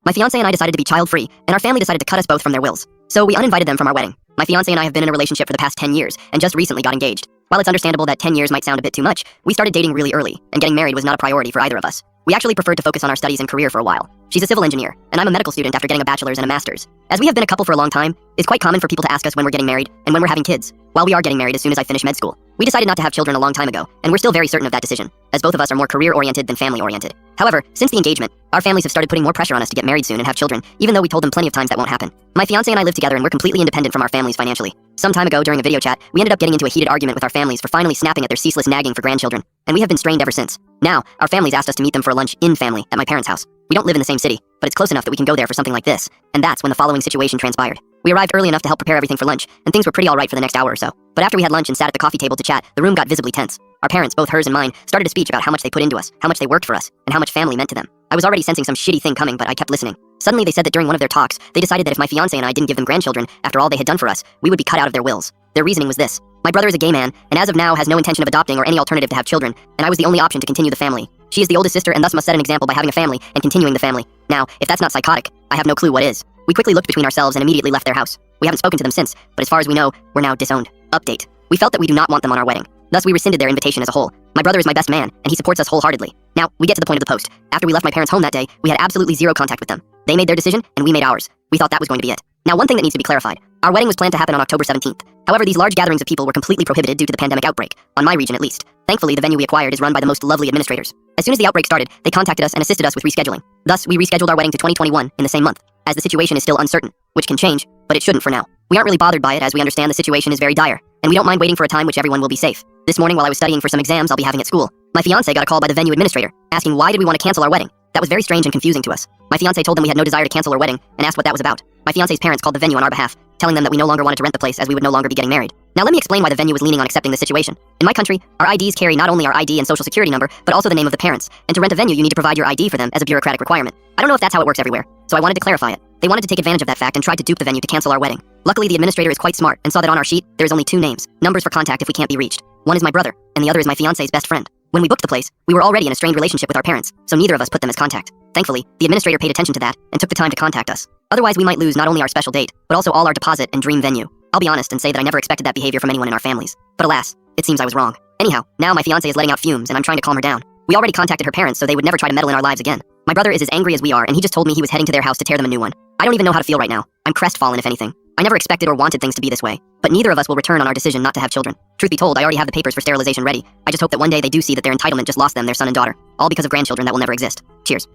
My fiancé and I decided to be child-free, and our family decided to cut us both from their wills. So we uninvited them from our wedding. My fiancé and I have been in a relationship for the past 10 years, and just recently got engaged. While it's understandable that 10 years might sound a bit too much, we started dating really early, and getting married was not a priority for either of us. We actually preferred to focus on our studies and career for a while. She's a civil engineer, and I'm a medical student after getting a bachelor's and a master's. As we have been a couple for a long time, it's quite common for people to ask us when we're getting married, and when we're having kids. While we are getting married as soon as I finish med school. We decided not to have children a long time ago, and we're still very certain of that decision, as both of us are more career-oriented than family-oriented. However, since the engagement, our families have started putting more pressure on us to get married soon and have children, even though we told them plenty of times that won't happen. My fiancé and I live together and we're completely independent from our families financially. Some time ago during a video chat, we ended up getting into a heated argument with our families for finally snapping at their ceaseless nagging for grandchildren, and we have been strained ever since. Now, our families asked us to meet them for a lunch in family at my parents' house. We don't live in the same city, but it's close enough that we can go there for something like this, and that's when the following situation transpired. We arrived early enough to help prepare everything for lunch, and things were pretty alright for the next hour or so. But after we had lunch and sat at the coffee table to chat, the room got visibly tense. Our parents, both hers and mine, started a speech about how much they put into us, how much they worked for us, and how much family meant to them. I was already sensing some shitty thing coming, but I kept listening. Suddenly they said that during one of their talks, they decided that if my fiancé and I didn't give them grandchildren after all they had done for us, we would be cut out of their wills. Their reasoning was this. My brother is a gay man, and as of now has no intention of adopting or any alternative to have children, and I was the only option to continue the family. She is the oldest sister and thus must set an example by having a family and continuing the family. Now, if that's not psychotic, I have no clue what is. We quickly looked between ourselves and immediately left their house. We haven't spoken to them since, but as far as we know, we're now disowned. Update. We felt that we do not want them on our wedding. Thus, we rescinded their invitation as a whole. My brother is my best man, and he supports us wholeheartedly. Now, we get to the point of the post. After we left my parents' home that day, we had absolutely zero contact with them. They made their decision, and we made ours. We thought that was going to be it. Now, one thing that needs to be clarified. Our wedding was planned to happen on October 17th. However, these large gatherings of people were completely prohibited due to the pandemic outbreak, on my region at least. Thankfully, the venue we acquired is run by the most lovely administrators. As soon as the outbreak started, they contacted us and assisted us with rescheduling. Thus, we rescheduled our wedding to 2021 in the same month, as the situation is still uncertain, which can change, but it shouldn't for now. We aren't really bothered by it as we understand the situation is very dire, and we don't mind waiting for a time which everyone will be safe. This morning while I was studying for some exams I'll be having at school, my fiancé got a call by the venue administrator, asking why did we want to cancel our wedding. That was very strange and confusing to us. My fiancé told them we had no desire to cancel our wedding, and asked what that was about. My fiancé's parents called the venue on our behalf, telling them that we no longer wanted to rent the place as we would no longer be getting married. Now let me explain why the venue was leaning on accepting this situation. In my country, our IDs carry not only our ID and social security number, but also the name of the parents, and to rent a venue you need to provide your ID for them as a bureaucratic requirement. I don't know if that's how it works everywhere, so I wanted to clarify it. They wanted to take advantage of that fact and tried to dupe the venue to cancel our wedding. Luckily, the administrator is quite smart and saw that on our sheet, there is only 2 names, numbers for contact if we can't be reached. One is my brother, and the other is my fiancé's best friend. When we booked the place, we were already in a strained relationship with our parents, so neither of us put them as contact. Thankfully, the administrator paid attention to that and took the time to contact us. Otherwise, we might lose not only our special date, but also all our deposit and dream venue. I'll be honest and say that I never expected that behavior from anyone in our families. But alas, it seems I was wrong. Anyhow, now my fiancé is letting out fumes and I'm trying to calm her down. We already contacted her parents so they would never try to meddle in our lives again. My brother is as angry as we are and he just told me he was heading to their house to tear them a new one. I don't even know how to feel right now. I'm crestfallen if anything. I never expected or wanted things to be this way, but neither of us will return on our decision not to have children. Truth be told, I already have the papers for sterilization ready. I just hope that one day they do see that their entitlement just lost them their son and daughter, all because of grandchildren that will never exist. Cheers.